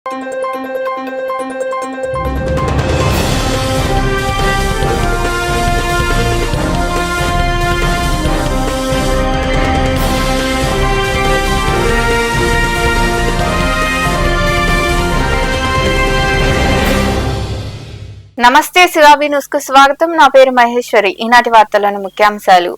నమస్తే శివాబి న్యూస్ కు స్వాగతం. నా పేరు మహేశ్వరి. ఈనాటి వార్తలను ముఖ్యాంశాలు.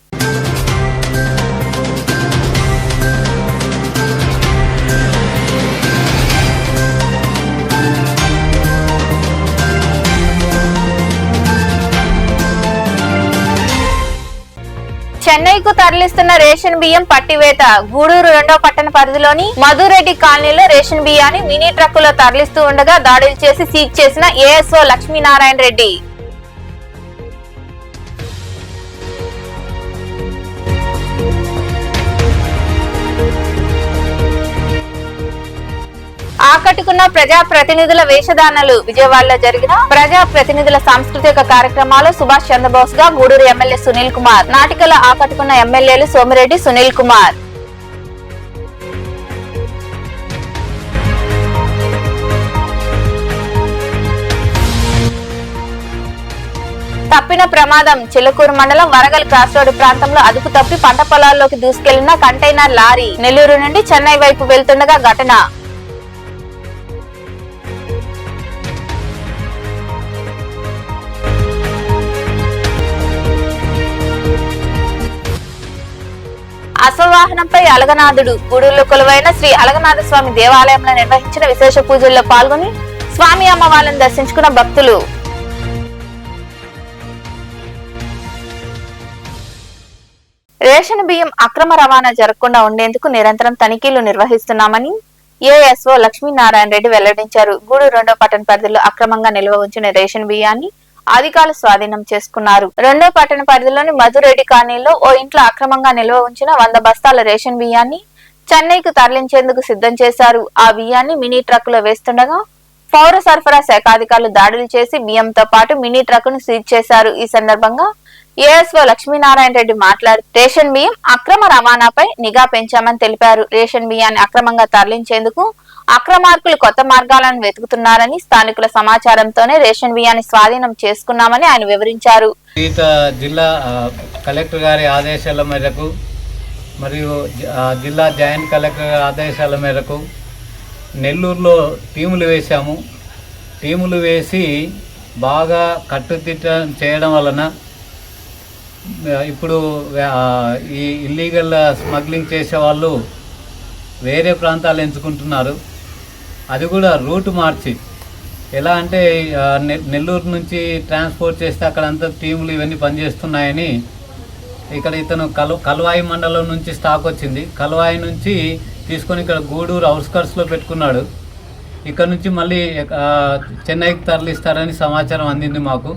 చెన్నైకు తరలిస్తున్న రేషన్ బియ్యం పట్టివేత. గూడూరు 2వ పట్టణ పరిధిలోని మధురెడ్డి కాలనీలో రేషన్ బియ్యాన్ని మినీ ట్రక్కులో తరలిస్తూ ఉండగా దాడులు చేసి సీజ్ చేసిన ఏఎస్ఓ లక్ష్మీనారాయణ రెడ్డి. ఆకట్టుకున్న ప్రజా ప్రతినిధుల వేషధారణలు. విజయవాడలో జరిగిన ప్రజా ప్రతినిధుల సాంస్కృతిక కార్యక్రమాల్లో సుభాష్ చంద్రబోస్ గా గూడూరు ఎమ్మెల్యే సునీల్ కుమార్. నాటికలో ఆకట్టుకున్న ఎమ్మెల్యేలు సోమిరెడ్డి, సునీల్ కుమార్. తప్పిన ప్రమాదం. చిలుకూరు మండలం వరగల్ క్రాస్ రోడ్డు ప్రాంతంలో అదుపు తప్పి పంట పొలాల్లోకి దూసుకెళ్లిన కంటైనర్ లారీ నెల్లూరు నుండి చెన్నై వైపు వెళ్తుండగా ఘటన. అశ్వవాహనంపై అలగనాథుడు. గూడూరులో కొలువైన శ్రీ అలగనాథ స్వామి దేవాలయంలో నిర్వహించిన విశేష పూజల్లో పాల్గొని స్వామి అమ్మవార్లను దర్శించుకున్న భక్తులు. రేషన్ బియ్యం అక్రమ రవాణా జరగకుండా ఉండేందుకు నిరంతరం తనిఖీలు నిర్వహిస్తున్నామని ఏఎస్ఓ లక్ష్మీనారాయణ రెడ్డి వెల్లడించారు. గూడూరు 2వ పట్టణ పరిధిలో అక్రమంగా నిల్వ ఉంచిన రేషన్ బియ్యాన్ని అధికారులు స్వాధీనం చేసుకున్నారు. 2వ పట్టణ పరిధిలోని మధురెడ్డి కాలనీలో ఓ ఇంట్లో అక్రమంగా నిల్వ ఉంచిన 100 బస్తాల రేషన్ బియ్యాన్ని చెన్నైకు తరలించేందుకు సిద్ధం చేశారు. ఆ బియ్యాన్ని మినీ ట్రక్ లో వేస్తుండగా పౌర సరఫరా శాఖ అధికారులు దాడులు చేసి బియ్యంతో పాటు మినీ ట్రక్ ను సీజ్ చేశారు. ఈ సందర్భంగా ఏఎస్ఓ లక్ష్మీనారాయణ రెడ్డి మాట్లాడుతూ రేషన్ బియ్యం అక్రమ రవాణాపై నిఘా పెంచామని తెలిపారు. రేషన్ బియ్యాన్ని అక్రమంగా తరలించేందుకు అక్రమార్కులు కొత్త మార్గాలను వెతుకుతున్నారని, స్థానికుల సమాచారంతోనే రేషన్ బియ్యాన్ని స్వాధీనం చేసుకున్నామని ఆయన వివరించారు. జిల్లా కలెక్టర్ గారి ఆదేశాల మేరకు మరియు జిల్లా జాయింట్ కలెక్టర్ గారి ఆదేశాల మేరకు నెల్లూరులో టీములు వేశాము. టీములు వేసి బాగా కట్టుదిట్టం చేయడం వలన ఇప్పుడు ఈ ఇల్లీగల్ స్మగ్లింగ్ చేసే వాళ్ళు వేరే ప్రాంతాలు ఎంచుకుంటున్నారు. అది కూడా రూట్ మార్చి ఎలా అంటే నెల్లూరు నుంచి ట్రాన్స్పోర్ట్ చేస్తే అక్కడంతా టీములు ఇవన్నీ పనిచేస్తున్నాయని ఇక్కడ ఇతను కల్వాయి మండలం నుంచి స్టాక్ వచ్చింది. కల్వాయి నుంచి తీసుకొని ఇక్కడ గూడూరు అవుట్స్కర్ట్స్లో పెట్టుకున్నాడు. ఇక్కడ నుంచి మళ్ళీ చెన్నైకి తరలిస్తారని సమాచారం అందింది మాకు.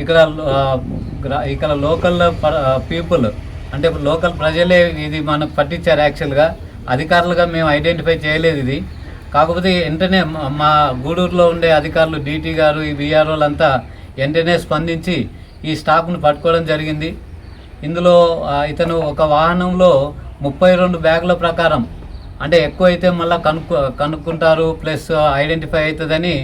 ఇక్కడ లోకల్ పీపుల్ అంటే లోకల్ ప్రజలే ఇది మనకు పట్టించారు. యాక్చువల్గా అధికారులుగా మేము ఐడెంటిఫై చేయలేదు ఇది. కాకపోతే వెంటనే మా గూడూరులో ఉండే అధికారులు డీటీ గారు, ఈ బీఆర్ఓలంతా వెంటనే స్పందించి ఈ స్టాక్ను పట్టుకోవడం జరిగింది. ఇందులో ఇతను ఒక వాహనంలో 32 బ్యాగుల ప్రకారం అంటే ఎక్కువ అయితే మళ్ళీ కనుక్కుంటారు ప్లస్ ఐడెంటిఫై అవుతుందని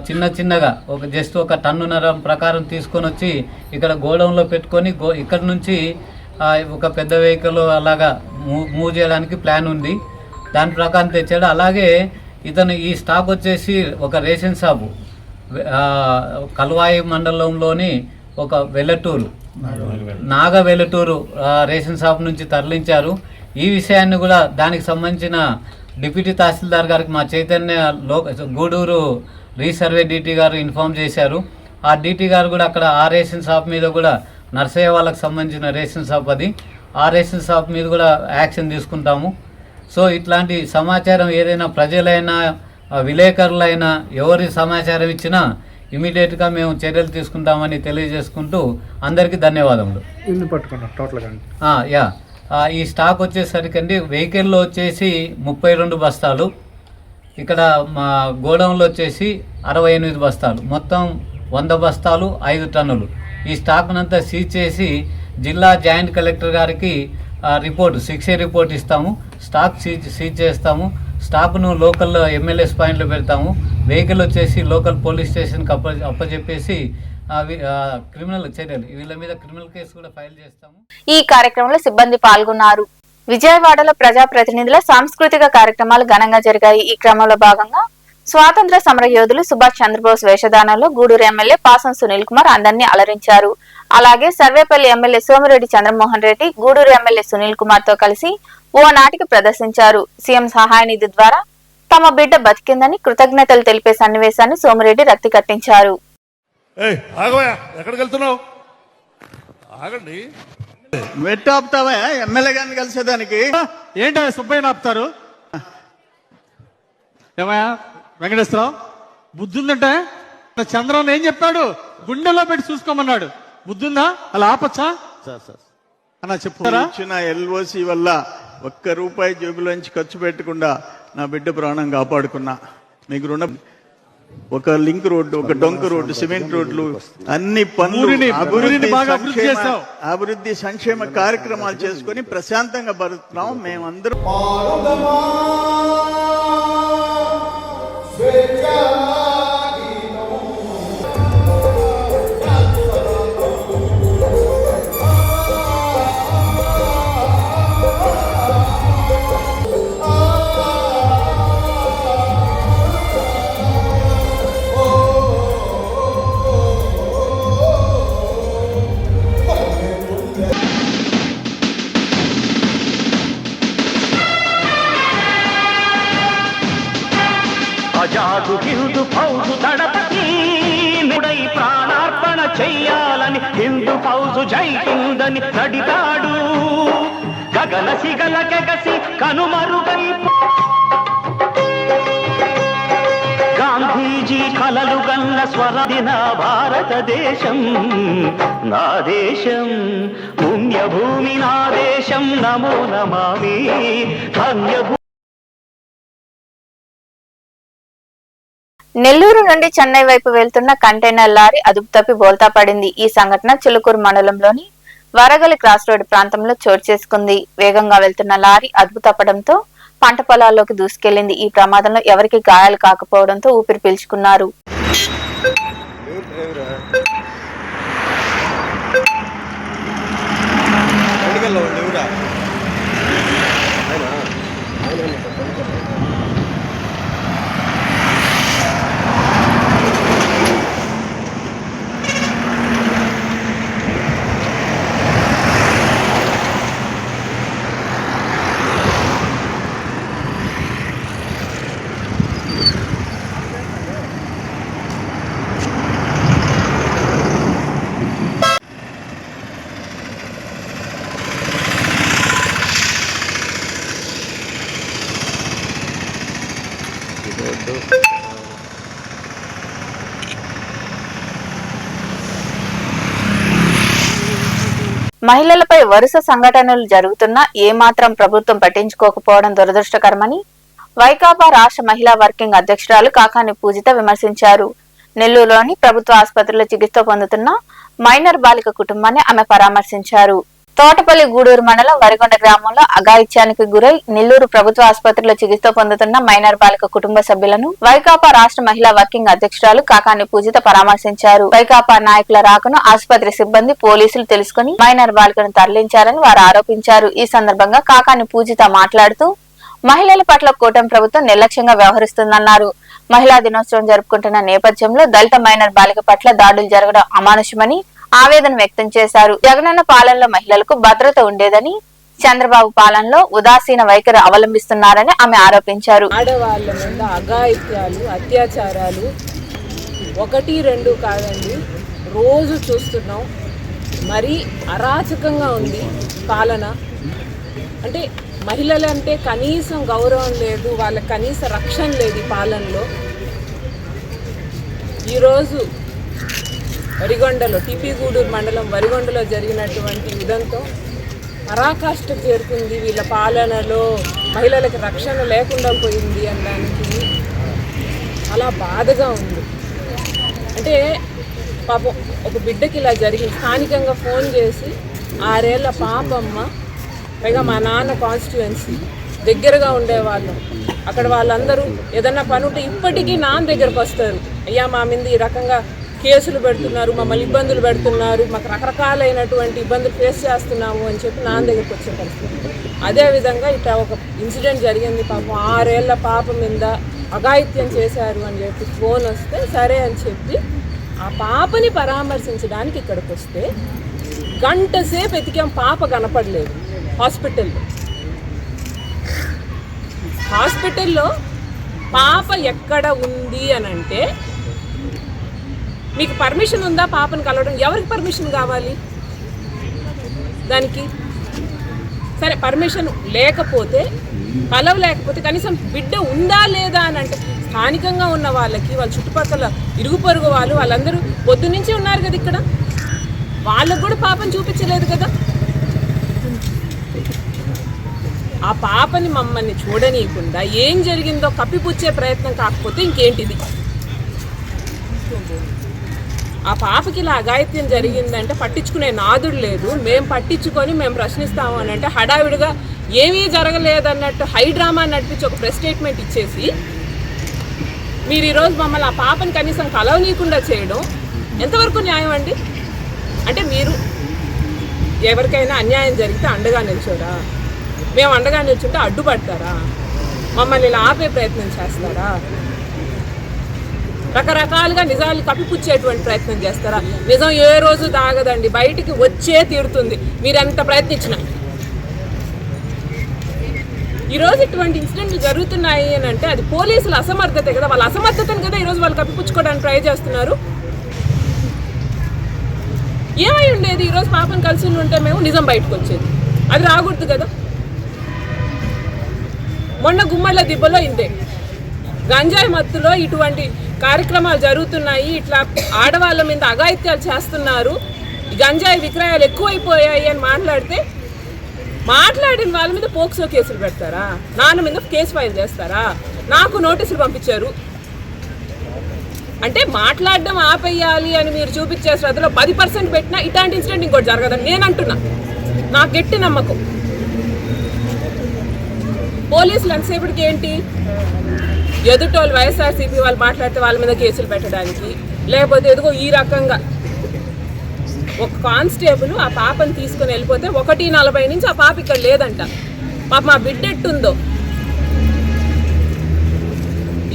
చిన్నగా జస్ట్ 1.5 టన్నుల ప్రకారం తీసుకొని వచ్చి ఇక్కడ గోడౌన్లో పెట్టుకొని ఇక్కడ నుంచి ఒక పెద్ద వెహికల్ అలాగా మూవ్ చేయడానికి ప్లాన్ ఉంది. దాని ప్రకారం తెచ్చాడు. అలాగే ఇతను ఈ స్టాక్ వచ్చేసి ఒక రేషన్ షాపు కల్వాయి మండలంలోని ఒక నాగవెల్లటూరు రేషన్ షాప్ నుంచి తరలించారు. ఈ విషయాన్ని కూడా దానికి సంబంధించిన డిప్యూటీ తహసీల్దార్ గారికి మా చైతన్య గూడూరు రీసర్వే డీటీ గారు ఇన్ఫామ్ చేశారు. ఆ డీటీ గారు కూడా అక్కడ ఆ రేషన్ షాప్ మీద కూడా నర్సయ్య వాళ్ళకి సంబంధించిన రేషన్ షాప్ అది. ఆ రేషన్ షాప్ మీద కూడా యాక్షన్ తీసుకుంటాము. సో ఇట్లాంటి సమాచారం ఏదైనా ప్రజలైనా విలేకరులైనా ఎవరి సమాచారం ఇచ్చినా ఇమీడియట్గా మేము చర్యలు తీసుకుంటామని తెలియజేసుకుంటూ అందరికీ ధన్యవాదములు. ఈ స్టాక్ వచ్చేసరికి వెహికల్లో వచ్చేసి 32 బస్తాలు, ఇక్కడ మా గోడౌన్లో వచ్చేసి 68 బస్తాలు, మొత్తం 100 బస్తాలు 5 టన్నులు. ఈ స్టాక్నంతా సీజ్ చేసి జిల్లా జాయింట్ కలెక్టర్ గారికి రిపోర్ట్ 6A రిపోర్ట్ ఇస్తాము. స్టాక్ సీజ్ చేస్తాము. స్టాఫ్ను లోకల్ ఎమ్మెల్యేస్ పాయింట్లో పెడతాము. వెహికల్ వచ్చేసి లోకల్ పోలీస్ స్టేషన్కి అప్పచెప్పేసి క్రిమినల్ చర్యలు వీళ్ళ మీద క్రిమినల్ కేసు కూడా ఫైల్ చేస్తాము. ఈ కార్యక్రమంలో సిబ్బంది పాల్గొన్నారు. విజయవాడలో ప్రజాప్రతినిధుల సాంస్కృతిక కార్యక్రమాలు ఘనంగా జరిగాయి. ఈ క్రమంలో భాగంగా స్వాతంత్ర సమర యోధులు సుభాష్ చంద్రబోస్ వేషధానంలో గూడూరు ఎమ్మెల్యే పాసం సునీల్ కుమార్ అందరినీ అలరించారు. అలాగే సర్వేపల్లి ఎమ్మెల్యే సోమిరెడ్డి చంద్రమోహన్ రెడ్డి గూడూరు ఎమ్మెల్యే సునీల్ కుమార్ తో కలిసి ఓ నాటిక ప్రదర్శించారు. సీఎం సహాయ నిధి ద్వారా తమ బిడ్డ బతికిందని కృతజ్ఞతలు తెలిపే సన్నివేశాన్ని సోమిరెడ్డి రక్తి కట్టించారు. ఎమ్మెల్యే గారిని కలిసేదానికి ఏంటో సుబ్బయ్య ఆపుతారు. ఏమయ్యా వెంకటేశ్వరరావు, బుద్ధుందంటే చంద్రబాబు ఏం చెప్పాడు? గుండెలో పెట్టి చూసుకోమన్నాడు. బుద్ధుందా? అలా ఆపచ్చా అన్న చెప్తారా? ఇచ్చిన ఎల్ఓసి వల్ల ₹1 జేబులోంచి ఖర్చు పెట్టకుండా నా బిడ్డ ప్రాణం కాపాడుకున్నా. మీకు రుణం. ఒక లింక్ రోడ్డు, ఒక డొంక రోడ్డు, సిమెంట్ రోడ్లు, అన్ని పనులు, అభివృద్ధి సంక్షేమ కార్యక్రమాలు చేసుకుని ప్రశాంతంగా బతుకుతున్నాం మేమందరం. అజాదు హిందూ ఫౌజు దళపతి నుడై ప్రాణార్పణ చెయ్యాలని హిందూ ఫౌజు జై హిందని నడితాడు. గగన సిగల కెగసి కనుమరుగై గాంధీజీ కలలు గల్ల స్వరాదిన భారతదేశం నా దేశం, పుణ్యభూమి నా దేశం, నమో నమామి ధన్యభూమి. నెల్లూరు నుండి చెన్నై వైపు వెళ్తున్న కంటైనర్ లారీ అదుపు తప్పి బోల్తా పడింది. ఈ సంఘటన చిలుకూరు మండలంలోని వరగలి క్రాస్ రోడ్ ప్రాంతంలో చోటు చేసుకుంది. వేగంగా వెళ్తున్న లారీ అదుపు తప్పడంతో పంట పొలాల్లోకి దూసుకెళ్లింది. ఈ ప్రమాదంలో ఎవరికి గాయాలు కాకపోవడంతో ఊపిరి పీల్చుకున్నారు. మహిళలపై వరుస సంఘటనలు జరుగుతున్నా ఏమాత్రం ప్రభుత్వం పట్టించుకోకపోవడం దురదృష్టకరమని వైకాపా రాష్ట్ర మహిళా వర్కింగ్ అధ్యక్షురాలు కాకాని పూజిత విమర్శించారు. నెల్లూరులోని ప్రభుత్వ ఆసుపత్రిలో చికిత్స పొందుతున్న మైనర్ బాలిక కుటుంబాన్ని ఆమె పరామర్శించారు. తోటపల్లి గూడూరు మండలం వరిగొండ గ్రామంలో అఘాయిత్యానికి గురై నెల్లూరు ప్రభుత్వ ఆసుపత్రిలో చికిత్స పొందుతున్న మైనర్ బాలిక కుటుంబ సభ్యులను వైకాపా రాష్ట్ర మహిళా వర్కింగ్ అధ్యక్షురాలు కాకాని పూజిత పరామర్శించారు. వైకాపా నాయకుల రాకను ఆసుపత్రి సిబ్బంది పోలీసులు తెలుసుకుని మైనర్ బాలికను తరలించారని వారు ఆరోపించారు. ఈ సందర్భంగా కాకాని పూజిత మాట్లాడుతూ మహిళల పట్ల కూటమి ప్రభుత్వం నిర్లక్ష్యంగా వ్యవహరిస్తుందన్నారు. మహిళా దినోత్సవం జరుపుకుంటున్న నేపథ్యంలో దళిత మైనర్ బాలిక పట్ల దాడులు జరగడం అమానుషమని ఆవేదన వ్యక్తం చేశారు. జగనన్న పాలనలో మహిళలకు భద్రత ఉండేదని, చంద్రబాబు పాలనలో ఉదాసీన వైఖరి అవలంబిస్తున్నారని ఆమె ఆరోపించారు. ఆడవాళ్ళ మీద అఘాయిత్యాలు, అత్యాచారాలు 1, 2 కాదండి, రోజు చూస్తున్నాం. మరీ అరాచకంగా ఉంది పాలన. అంటే మహిళలంటే కనీసం గౌరవం లేదు, వాళ్ళకి కనీస రక్షణ లేదు ఈ పాలనలో. ఈరోజు వరిగొండలో, టీపీ గూడూరు మండలం వరిగొండలో జరిగినటువంటి ఉదంతం పరాకాష్ఠ చేరుకుంది. వీళ్ళ పాలనలో మహిళలకు రక్షణ లేకుండా పోయింది అనడానికి చాలా బాధగా ఉంది. అంటే పాపం ఒక బిడ్డకి ఇలా జరిగింది. స్థానికంగా ఫోన్ చేసి 6 ఏళ్ల పాపమ్మ, పైగా మా నాన్న కాన్స్టిట్యుయెన్సీ, దగ్గరగా ఉండేవాళ్ళం. అక్కడ వాళ్ళందరూ ఏదన్నా పని ఉంటే ఇప్పటికీ నాన్న దగ్గరకు వస్తారు, అయ్యా మా మీద ఈ రకంగా కేసులు పెడుతున్నారు, మమ్మల్ని ఇబ్బందులు పెడుతున్నారు, మాకు రకరకాలైనటువంటి ఇబ్బందులు ఫేస్ చేస్తున్నాము అని చెప్పి నాన్న దగ్గరకు వచ్చే పరిస్థితి. అదేవిధంగా ఇట్లా ఒక ఇన్సిడెంట్ జరిగింది, పాపం 6 ఏళ్ల పాప మీద అఘాయిత్యం చేశారు అని చెప్పి ఫోన్ వస్తే సరే అని చెప్పి ఆ పాపని పరామర్శించడానికి ఇక్కడికి వస్తే గంట సేపు ఎతికాం, పాప కనపడలేదు. హాస్పిటల్లో పాప ఎక్కడ ఉంది అని అంటే మీకు పర్మిషన్ ఉందా పాపను కలవడం? ఎవరికి పర్మిషన్ కావాలి దానికి? సరే పర్మిషన్ లేకపోతే కలవలేకపోతే కనీసం బిడ్డ ఉందా లేదా అని అంటే స్థానికంగా ఉన్న వాళ్ళకి, వాళ్ళ చుట్టుపక్కల ఇరుగు పొరుగు వాళ్ళందరూ పొద్దున్నుంచి ఉన్నారు కదా ఇక్కడ, వాళ్ళకు కూడా పాపను చూపించలేదు కదా. ఆ పాపని మమ్మల్ని చూడనీయకుండా ఏం జరిగిందో కప్పిపుచ్చే ప్రయత్నం కాకపోతే ఇంకేంటిది? ఆ పాపకి ఇలా అఘాయిత్యం జరిగిందంటే పట్టించుకునే నాదుడు లేదు. మేము పట్టించుకొని మేము ప్రశ్నిస్తాము అని అంటే హడావిడిగా ఏమీ జరగలేదన్నట్టు హై డ్రామా నడిపించి ఒక ప్రెస్ స్టేట్మెంట్ ఇచ్చేసి మీరు ఈరోజు మమ్మల్ని ఆ పాపని కనీసం కలవనీయకుండా చేయడం ఎంతవరకు న్యాయం అండి? అంటే మీరు ఎవరికైనా అన్యాయం జరిగితే అండగా నిల్చోరా? మేము అండగా నిల్చుంటే అడ్డుపడతారా? మమ్మల్ని ఇలా ఆపే ప్రయత్నం చేస్తారా? రకరకాలుగా నిజాలు కప్పిపుచ్చేటువంటి ప్రయత్నం చేస్తారా? నిజం ఏ రోజు దాగదండి, బయటికి వచ్చే తీరుతుంది మీరు ఎంత ప్రయత్నించినా. ఈరోజు ఇటువంటి ఇన్సిడెంట్లు జరుగుతున్నాయి అని అంటే అది పోలీసుల అసమర్థతే కదా, వాళ్ళ అసమర్థతను కదా ఈరోజు వాళ్ళు కప్పిపుచ్చుకోవడానికి ట్రై చేస్తున్నారు. ఏమై ఉండేది ఈరోజు పాపను కలిసి ఉంటే మేము నిజం బయటకు వచ్చేది, అది రాకూడదు కదా. మొన్న గుమ్మళ్ళ దిబ్బలో ఇంతే గంజాయి మత్తులో ఇటువంటి కార్యక్రమాలు జరుగుతున్నాయి, ఇట్లా ఆడవాళ్ళ మీద అఘాయిత్యాలు చేస్తున్నారు, గంజాయి విక్రయాలు ఎక్కువైపోయాయి అని మాట్లాడిన వాళ్ళ మీద పోక్సో కేసులు పెడతారా? నాన్న మీద కేసు ఫైల్ చేస్తారా? నాకు నోటీసులు పంపించారు అంటే మాట్లాడడం ఆపేయాలి అని మీరు చూపించే శ్రద్ధలో 10% పెట్టినా ఇట్లాంటి ఇన్సిడెంట్ ఇంకోటి జరగదని నేను అంటున్నా. నాకు గట్టి నమ్మకం. పోలీసులు ఎంతసేపటికి ఏంటి ఎదుటోళ్ళు వైఎస్ఆర్సీపీ వాళ్ళు మాట్లాడితే వాళ్ళ మీద కేసులు పెట్టడానికి, లేకపోతే ఎదుగో ఈ రకంగా ఒక కానిస్టేబుల్ ఆ పాపను తీసుకుని వెళ్ళిపోతే 1:40 నుంచి ఆ పాప ఇక్కడ లేదంట. పాప మా బిడ్డ ఎట్టుందో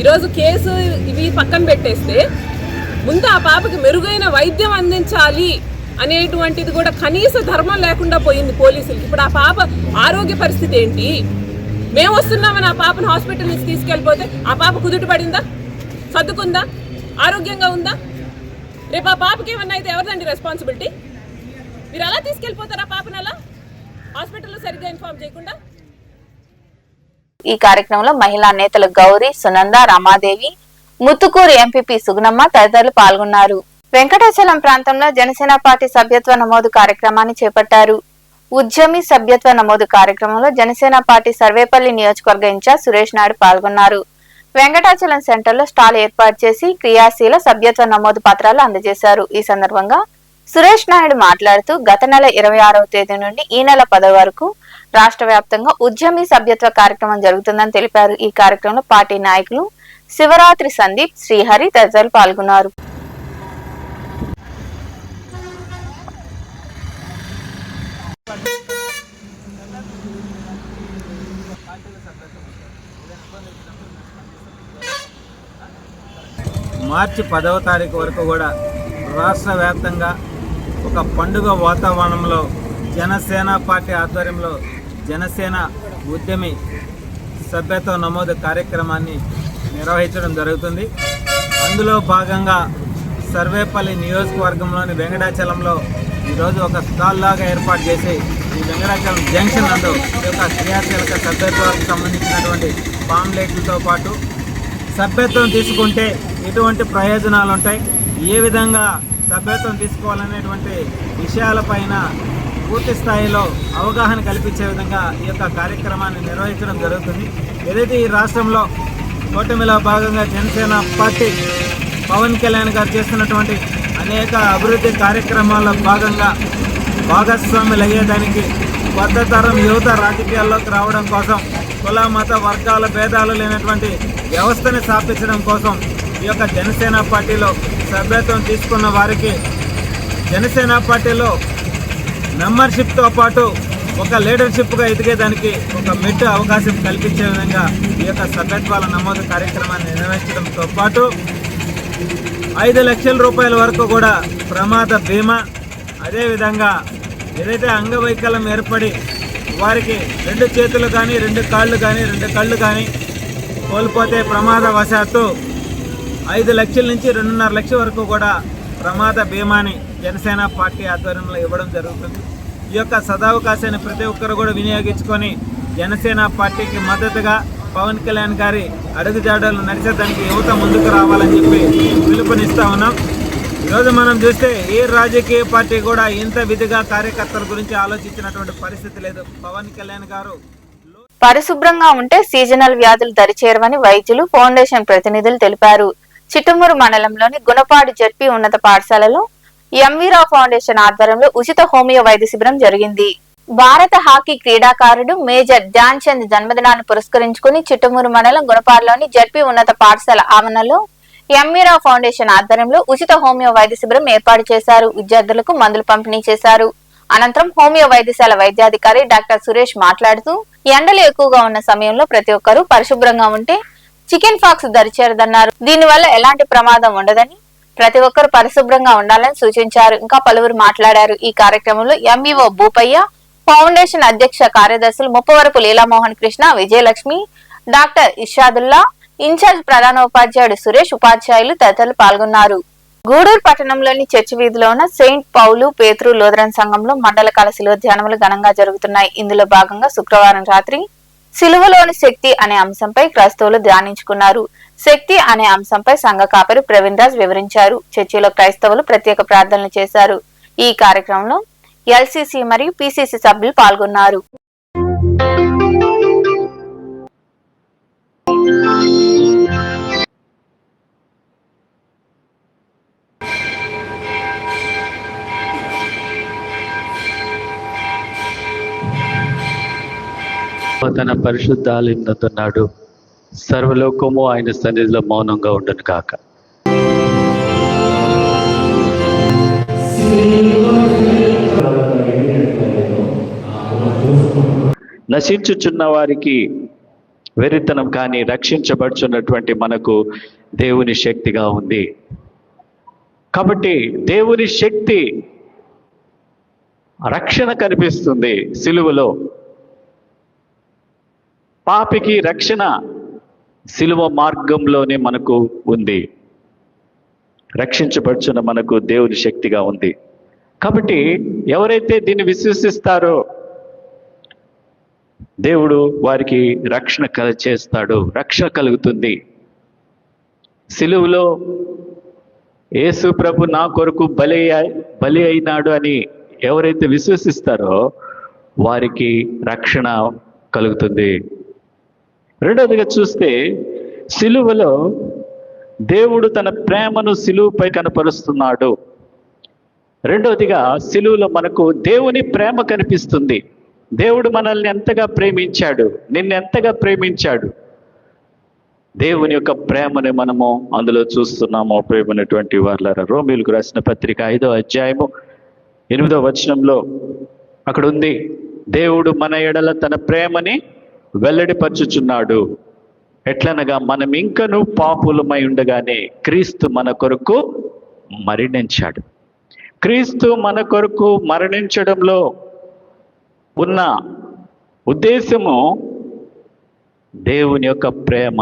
ఈరోజు కేసు ఇవి పక్కన పెట్టేస్తే ముందు ఆ పాపకి మెరుగైన వైద్యం అందించాలి అనేటువంటిది కూడా కనీస ధర్మం లేకుండా పోయింది పోలీసులకి. ఇప్పుడు ఆ పాప ఆరోగ్య పరిస్థితి ఏంటి? మేము వస్తున్నామని ఆ పాపను హాస్పిటల్ నుంచి తీసుకెళ్ళిపోతే ఆ పాప కుదుట పడిందా, సర్దుకుందా, ఆరోగ్యంగా ఉందా? రేపు ఆ పాపకి ఏమన్నా అయితే ఎవరిదండి రెస్పాన్సిబిలిటీ? మీరు అలా తీసుకెళ్ళిపోతారా పాపను అలా హాస్పిటల్లో సరిగ్గా ఇన్ఫార్మ్ చేయకుండా? ఈ కార్యక్రమంలో మహిళా నేతలు గౌరీ, సునంద, రమాదేవి, ముత్తుకూరు ఎంపీపీ సుగుణమ్మ తదితరులు పాల్గొన్నారు. వెంకటాచలం ప్రాంతంలో జనసేన పార్టీ సభ్యత్వ నమోదు కార్యక్రమాన్ని చేపట్టారు. ఉద్యమి సభ్యత్వ నమోదు కార్యక్రమంలో జనసేన పార్టీ సర్వేపల్లి నియోజకవర్గ ఇన్ఛార్జ్ సురేష్ నాయుడు పాల్గొన్నారు. వెంకటాచలం సెంటర్లో స్టాల్ ఏర్పాటు చేసి క్రియాశీల సభ్యత్వ నమోదు పత్రాలు అందజేశారు. ఈ సందర్భంగా సురేష్ నాయుడు మాట్లాడుతూ గత నెల 26వ తేదీ నుండి ఈ నెల 10 వరకు రాష్ట్ర వ్యాప్తంగా ఉద్యమి సభ్యత్వ కార్యక్రమం జరుగుతుందని తెలిపారు. ఈ కార్యక్రమంలో పార్టీ నాయకులు శివరాత్రి సందీప్, శ్రీహరి తదితరులు పాల్గొన్నారు. మార్చి 10వ తారీఖు వరకు కూడా రాష్ట్ర వ్యాప్తంగా ఒక పండుగ వాతావరణంలో జనసేన పార్టీ ఆధ్వర్యంలో జనసేన ఉద్యమి సభ్యత్వ నమోదు కార్యక్రమాన్ని నిర్వహించడం జరుగుతుంది. అందులో భాగంగా సర్వేపల్లి నియోజకవర్గంలోని వెంకటాచలంలో ఈరోజు ఒక స్టాల్ లాగా ఏర్పాటు చేసి ఈ వెంకటాచలం జంక్షన్ నందు ఈ యొక్క క్రియాశీలక సభ్యత్వానికి సంబంధించినటువంటి పాంప్లెట్లతో పాటు సభ్యత్వం తీసుకుంటే ఎటువంటి ప్రయోజనాలు ఉంటాయి, ఏ విధంగా సభ్యత్వం తీసుకోవాలనేటువంటి విషయాలపైన పూర్తి స్థాయిలో అవగాహన కల్పించే విధంగా ఈ యొక్క కార్యక్రమాన్ని నిర్వహించడం జరుగుతుంది. ఏదైతే ఈ రాష్ట్రంలో కూటమిలో భాగంగా జనసేన పార్టీ పవన్ కళ్యాణ్ గారు చేస్తున్నటువంటి అనేక అభివృద్ధి కార్యక్రమాల్లో భాగంగా భాగస్వాములు అయ్యేదానికి కొత్త తరం యువత రాజకీయాల్లోకి రావడం కోసం కుల మత వర్గాల భేదాలు లేనటువంటి వ్యవస్థని స్థాపించడం కోసం ఈ యొక్క జనసేన పార్టీలో సభ్యత్వం తీసుకున్న వారికి జనసేన పార్టీలో మెంబర్షిప్తో పాటు ఒక లీడర్షిప్గా ఎదిగేదానికి ఒక మెట్టు అవకాశం కల్పించే విధంగా ఈ యొక్క సభ్యత్వాల నమోదు కార్యక్రమాన్ని నిర్వహించడంతో పాటు 5 లక్షల రూపాయల వరకు కూడా ప్రమాద బీమా, అదేవిధంగా ఏదైతే అంగవైకల్యం ఏర్పడి వారికి 2 చేతులు కానీ 2 కాళ్ళు కానీ 2 కళ్ళు కానీ కోల్పోతే ప్రమాదవశాత్తు 5 లక్షల నుంచి 2.5 లక్షల వరకు కూడా ప్రమాద బీమాని జనసేన పార్టీ ఆధ్వర్యంలో ఇవ్వడం జరుగుతుంది. ఈ యొక్క సదావకాశాన్ని ప్రతి ఒక్కరు కూడా వినియోగించుకొని జనసేన పార్టీకి మద్దతుగా పవన్ కళ్యాణ్ గారి అడుగుజాడలు నడిచేదానికి యువత ముందుకు రావాలని చెప్పి పిలుపునిస్తా ఉన్నాం. ఈరోజు మనం చూస్తే ఏ రాజకీయ పార్టీ కూడా ఇంత విధిగా కార్యకర్తల గురించి ఆలోచించినటువంటి పరిస్థితి లేదు. పవన్ కళ్యాణ్ గారు పరిశుభ్రంగా ఉంటే సీజనల్ వ్యాధులు దరిచేరవని వైద్యులు ఫౌండేషన్ ప్రతినిధులు తెలిపారు. చిట్టమూరు మండలంలోని గుణపాడు జడ్పీ ఉన్నత పాఠశాలలో ఎంవీరావు ఫౌండేషన్ ఆధ్వర్యంలో ఉచిత హోమియో వైద్య శిబిరం జరిగింది. భారత హాకీ క్రీడాకారుడు మేజర్ ధ్యాన్ చంద్ జన్మదినాన్ని పురస్కరించుకుని చిట్టమూరు మండలం గుణపాడులోని జడ్పీ ఉన్నత పాఠశాల ఆవరణలో ఎంవీరావు ఫౌండేషన్ ఆధ్వర్యంలో ఉచిత హోమియో వైద్య శిబిరం ఏర్పాటు చేశారు. విద్యార్థులకు మందులు పంపిణీ చేశారు. అనంతరం హోమియో వైద్యశాల వైద్యాధికారి డాక్టర్ సురేష్ మాట్లాడుతూ ఎండలు ఎక్కువగా ఉన్న సమయంలో ప్రతి ఒక్కరూ పరిశుభ్రంగా ఉంటే చికెన్ పాక్స్ దరిచేరదన్నారు. దీనివల్ల ఎలాంటి ప్రమాదం ఉండదని, ప్రతి ఒక్కరు పరిశుభ్రంగా ఉండాలని సూచించారు. ఇంకా పలువురు మాట్లాడారు. ఈ కార్యక్రమంలో ఎంఈఓ భూపయ్య, ఫౌండేషన్ అధ్యక్ష కార్యదర్శులు ముప్పవరపు లీలామోహన్ కృష్ణ, విజయలక్ష్మి, డాక్టర్ ఇషాదుల్లా, ఇన్ఛార్జ్ ప్రధానోపాధ్యాయుడు సురేష్, ఉపాధ్యాయులు తదితరులు పాల్గొన్నారు. గూడూరు పట్టణంలోని చర్చి వీధిలో ఉన్న సెయింట్ పౌలు పేతురు లూథరన్ సంఘంలో మండల కాల శిలోధ్యానములు ఘనంగా జరుగుతున్నాయి. ఇందులో భాగంగా శుక్రవారం రాత్రి సిలువలోని శక్తి అనే అంశంపై క్రైస్తవులు ధ్యానించుకున్నారు. శక్తి అనే అంశంపై సంఘ కాపరి ప్రవీణ్ రాజ్ వివరించారు. చర్చిలో క్రైస్తవులు ప్రత్యేక ప్రార్థనలు చేశారు. ఈ కార్యక్రమంలో ఎల్సీసీ మరియు పీసీసీ సభ్యులు పాల్గొన్నారు. తన పరిశుద్ధాలయందున్నాడు. సర్వలోకము ఆయన సన్నిధిలో మౌనంగా ఉండను కాక. నశించుచున్న వారికి వెరితనం కానీ రక్షించబడుచున్నటువంటి మనకు దేవుని శక్తిగా ఉంది. కాబట్టి దేవుని శక్తి రక్షణ కనిపిస్తుంది సిలువలో. పాపికి రక్షణ సిలువ మార్గంలోనే మనకు ఉంది. రక్షించబడుచున్న మనకు దేవుని శక్తిగా ఉంది. కాబట్టి ఎవరైతే దీన్ని విశ్వసిస్తారో దేవుడు వారికి రక్షణ చేస్తాడు, రక్షణ కలుగుతుంది. సిలువలో యేసు ప్రభు నా కొరకు బలి అయినాడు అని ఎవరైతే విశ్వసిస్తారో వారికి రక్షణ కలుగుతుంది. రెండవదిగా చూస్తే సిలువలో దేవుడు తన ప్రేమను సిలువపై కనపరుస్తున్నాడు. రెండవదిగా సిలువలో మనకు దేవుని ప్రేమ కనిపిస్తుంది. దేవుడు మనల్ని ఎంతగా ప్రేమించాడు, నిన్నెంతగా ప్రేమించాడు. దేవుని యొక్క ప్రేమని మనము అందులో చూస్తున్నాము. ప్రేమైనటువంటి వారులారా, రోమీయులకు రాసిన పత్రిక 5వ అధ్యాయము 8వ వచనంలో అక్కడ ఉంది, దేవుడు మన ఎడల తన ప్రేమని వెల్లడిపరచుచున్నాడు. ఎట్లనగా మనం ఇంకను పాపులమై ఉండగానే క్రీస్తు మన కొరకు మరణించాడు. క్రీస్తు మన కొరకు మరణించడంలో ఉన్న ఉద్దేశము దేవుని యొక్క ప్రేమ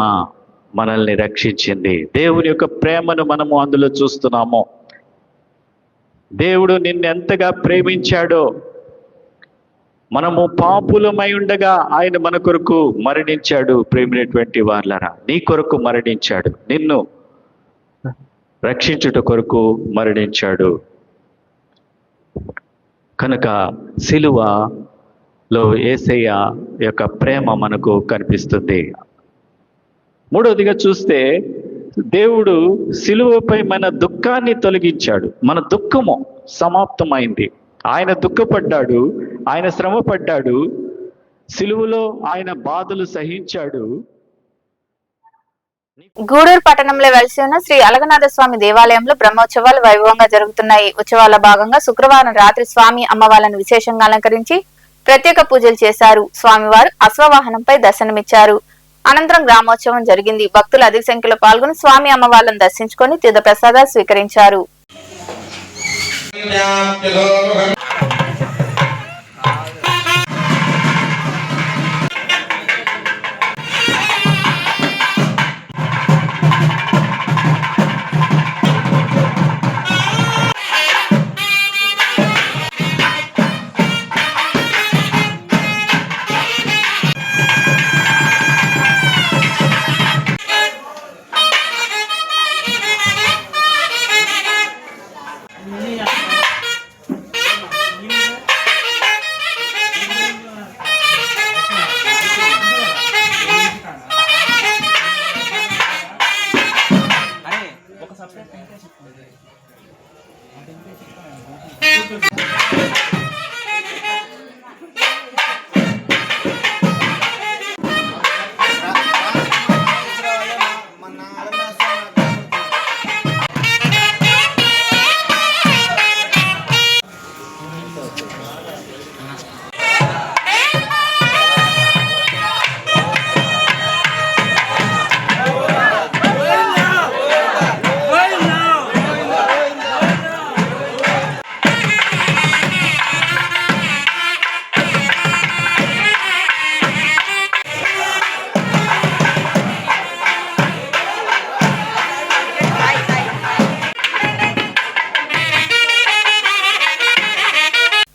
మనల్ని రక్షించింది. దేవుని యొక్క ప్రేమను మనము అందులో చూస్తున్నాము. దేవుడు నిన్నెంతగా ప్రేమించాడో, మనము పాపులమై ఉండగా ఆయన మన కొరకు మరణించాడు. ప్రేమైనటువంటి వార్లారా, నీ కొరకు మరణించాడు, నిన్ను రక్షించుట కొరకు మరణించాడు. కనుక సిలువలో యేసయ్య యొక్క ప్రేమ మనకు కనిపిస్తుంది. మూడవదిగా చూస్తే దేవుడు సిలువపై మన దుఃఖాన్ని తొలగించాడు. మన దుఃఖము సమాప్తమైంది. ఆయన దుఃఖపడ్డాడు, ఆయన శ్రమ పడ్డాడు. సిలువలో ఆయన బాధలు సహించాడు. గూడూరు పట్టణంలో వెలిసి ఉన్న శ్రీ అలగనాథ స్వామి దేవాలయంలో బ్రహ్మోత్సవాలు వైభవంగా జరుగుతున్నాయి. ఉత్సవాల భాగంగా శుక్రవారం రాత్రి స్వామి అమ్మవార్లను విశేషంగా అలంకరించి ప్రత్యేక పూజలు చేశారు. స్వామివారు అశ్వవాహనంపై దర్శనమిచ్చారు. అనంతరం గ్రామోత్సవం జరిగింది. భక్తులు అధిక సంఖ్యలో పాల్గొని స్వామి అమ్మవార్లను దర్శించుకొని తీర్థ ప్రసాదాలు స్వీకరించారు.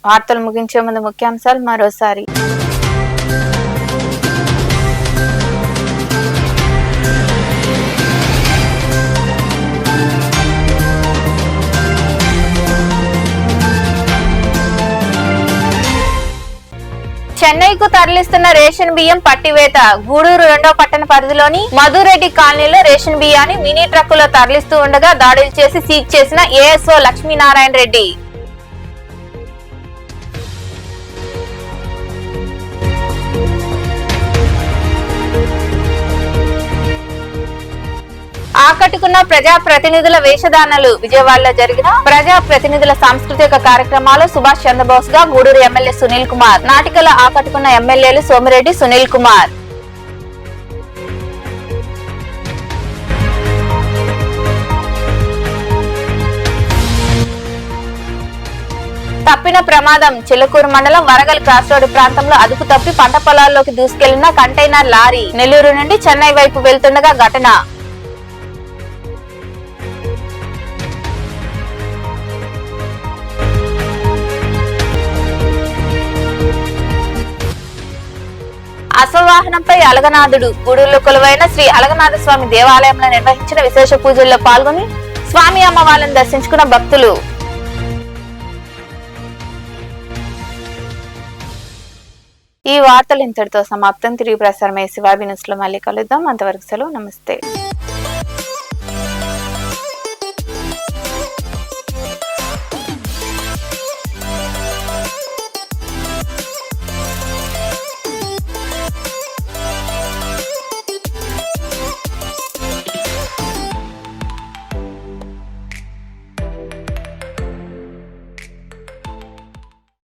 వార్తలు ముగించే ముందు ముఖ్యాంశాలు మరోసారి. చెన్నైకు తరలిస్తున్న రేషన్ బియ్యం పట్టివేత. గూడూరు 2వ పట్టణ పరిధిలోని మధురెడ్డి కాలనీలో రేషన్ బియ్యాన్ని మినీ ట్రక్కులో తరలిస్తూ ఉండగా దాడులు చేసి సీజ్ చేసిన ఏఎస్ఓ లక్ష్మీనారాయణ రెడ్డి. ఆకట్టుకున్న ప్రజాప్రతినిధుల వేషధారణలు. విజయవాడలో జరిగిన ప్రజాప్రతినిధుల సాంస్కృతిక కార్యక్రమాలు సుభాష్ చంద్రబోస్ గా గూడూరు ఎమ్మెల్యే సునీల్ కుమార్. నాటికలో ఆకట్టుకున్న ఎమ్మెల్యేలు సోమిరెడ్డి, సునీల్ కుమార్. తప్పిన ప్రమాదం. చిలకూరు మండలం వరగల్ క్రాస్ రోడ్డు ప్రాంతంలో అదుపు తప్పి పంట పొలాల్లోకి దూసుకెళ్లిన కంటైనర్ లారీ. నెల్లూరు నుండి చెన్నై వైపు వెళ్తుండగా ఘటన. అశ్వవాహనంపై అలగనాథుడు. గూడూరులో కొలువైన శ్రీ అలగనాథ స్వామి దేవాలయంలో నిర్వహించిన విశేష పూజల్లో పాల్గొని స్వామి అమ్మవార్లను దర్శించుకున్న భక్తులు. ఈ వార్తలు ఇంతటితో సమాప్తం. తిరిగి ప్రసారమయ్యే శివాబి న్యూస్ లో మళ్ళీ కలుద్దాం. అంతవరకు సెలవు. నమస్తే.